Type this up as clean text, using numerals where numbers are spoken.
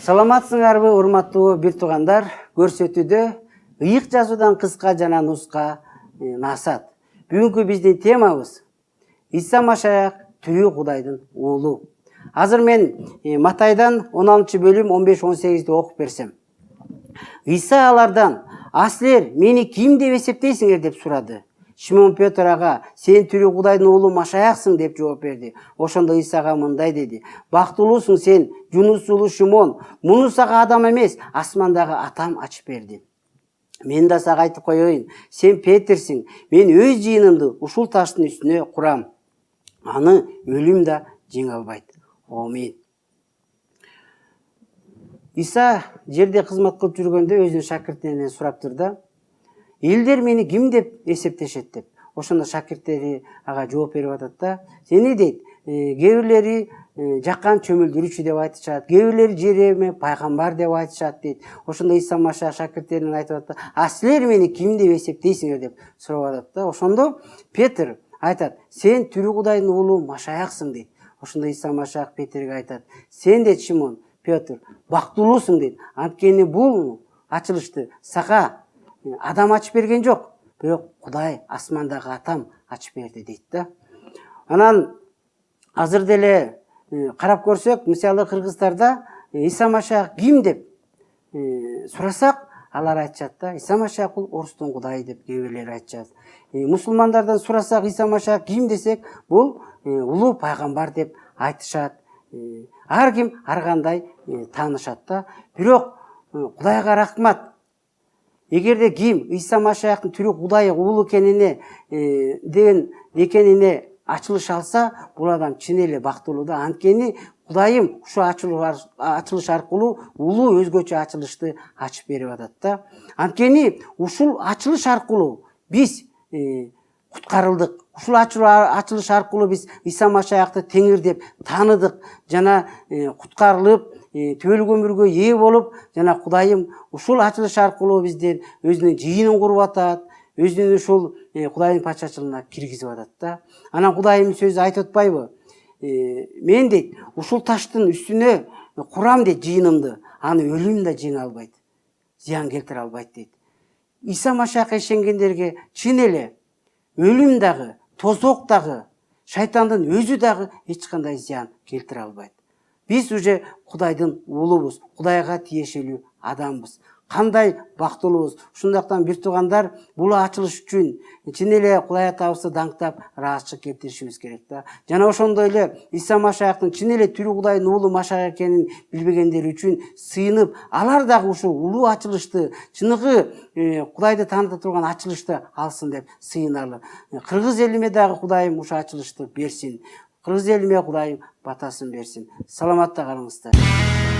Саламатсыңарбы, урматтуу бир туугандар? Көрсөтүүдө ыйык жазуудан кыска жана нуска насаат. Бүгүнкү биздин темабыз Иса Машаяк тирүү Кудайдын уулу. Азыр мен Матайдан 16-бөлүм 15-18 окуп берсем. Иса алардан: "А силер мени ким деп эсептейсиңер?" деп сурады. Шимон Петр ага: "Сен тирүү Кудайдын уулу Машаяксың" деп жооп берди. Ошондо Иса ага мындай деди: "Бактылуусуң сен, Жунус уулу Шимон. Муну сага адам эмес, асмандагы Атам ачып берди. Мен да сага айтып коеюн, сен Петрсиң. Мен өз жыйынымды ушул таштын үстүнө курам. Аны өлүм да жеңе албайт." Амин. Иса жерде кызмат кылып жүргөндө өзүнүн шакирттеринен сураптыр да: "Элдер мени ким деп эсептешет?" деп. Ошондо шакирттери ага жооп берип атат да: "Сени дейт, кээ бирлери жаккан чөмүлдүрүүчү деп айтышат, кээ бирлери Жеремия пайгамбар деп айтышат" дейт. Ошондо Иса Машаяк шакирттерине айтып атат: "А силер мени ким деп эсептейсиңер?" деп сурап атат да. Ошондо Петр айтат: "Сен тирүү Кудайдын уулу Машаяксың" дейт. Ошондо Иса Машаяк Петрге айтат: "Сен дейт, Шимон Петр, бактылуусуң" дейт. "Анткени бул ачылышты сага адам ачып берген жок, бирок Кудай, асмандагы Атам ачып берди" дейт да. Анан азыр деле карап көрсөк, мисалы кыргыздарда Иса Машаяк ким деп сурасак, алар айтышат да: "Иса Машаяк бул орустун Кудайы" деп кээ бирлери айтышат. Мусулмандардан сурасак, Иса Машаяк ким десек, бул улуу пайгамбар деп айтышат. Ар ким ар кандай таанышат да. Бирок Кудайга рахмат. Эгерде ким Иса Машаяктын тирүү Кудай уулу экенине ачылыш алса, бул адам чын эле бактылуу да. Анткени Кудайым ушу ачылыш аркылуу улуу өзгөчө ачылышты ачып берип атат да. Анткени ушул ачылыш аркылуу биз куткарылдык. Ушул ачылыш аркылуу биз Иса Машаякты Теңир деп тааныдык жана куткарылып, түбөлүк өмүргө ээ болуп, жана Кудайым ушул ачылыш аркылуу биздер өзүнүн жыйынын куруп атат, өзүнүн ушул Кудайдын патчачылыгына киргизип атат да. Анан Кудайдын сөзү айтып атпайбы? "Мен дейт, ушул таштын үстүнө курам дейт жыйынымды, аны өлүм да жеңе албайт, зыян келтире албайт" дейт. Иса Машаякка ишенгендерге чын эле өлүм дагы, тозок дагы, шайтандын өзү дагы эч кандай зыян келтире албайт. Биз уже Кудайдын уулубуз, Кудайга тиешелүү адамбыз. Кандай бактылуубуз. Ошондуктан бир туугандар, бул ачылыш үчүн чын эле Кудай Атабызды даңктап, ыраазычылык келтиришибиз керек да. Жана ошондой эле Иса Машаяктын чын эле тирүү Кудайдын уулу Машаяк экенин билбегендери үчүн сыйынып, алар дагы ушул улуу ачылышты, чыныгы Кудайды тааныта турган ачылышты алсын деп сыйыналы. Кыргыз элиме дагы Кудайым ушу ачылышты берсин. Кыргыз элиме Кудайым батасын берсин. Саламатта калыңыздар.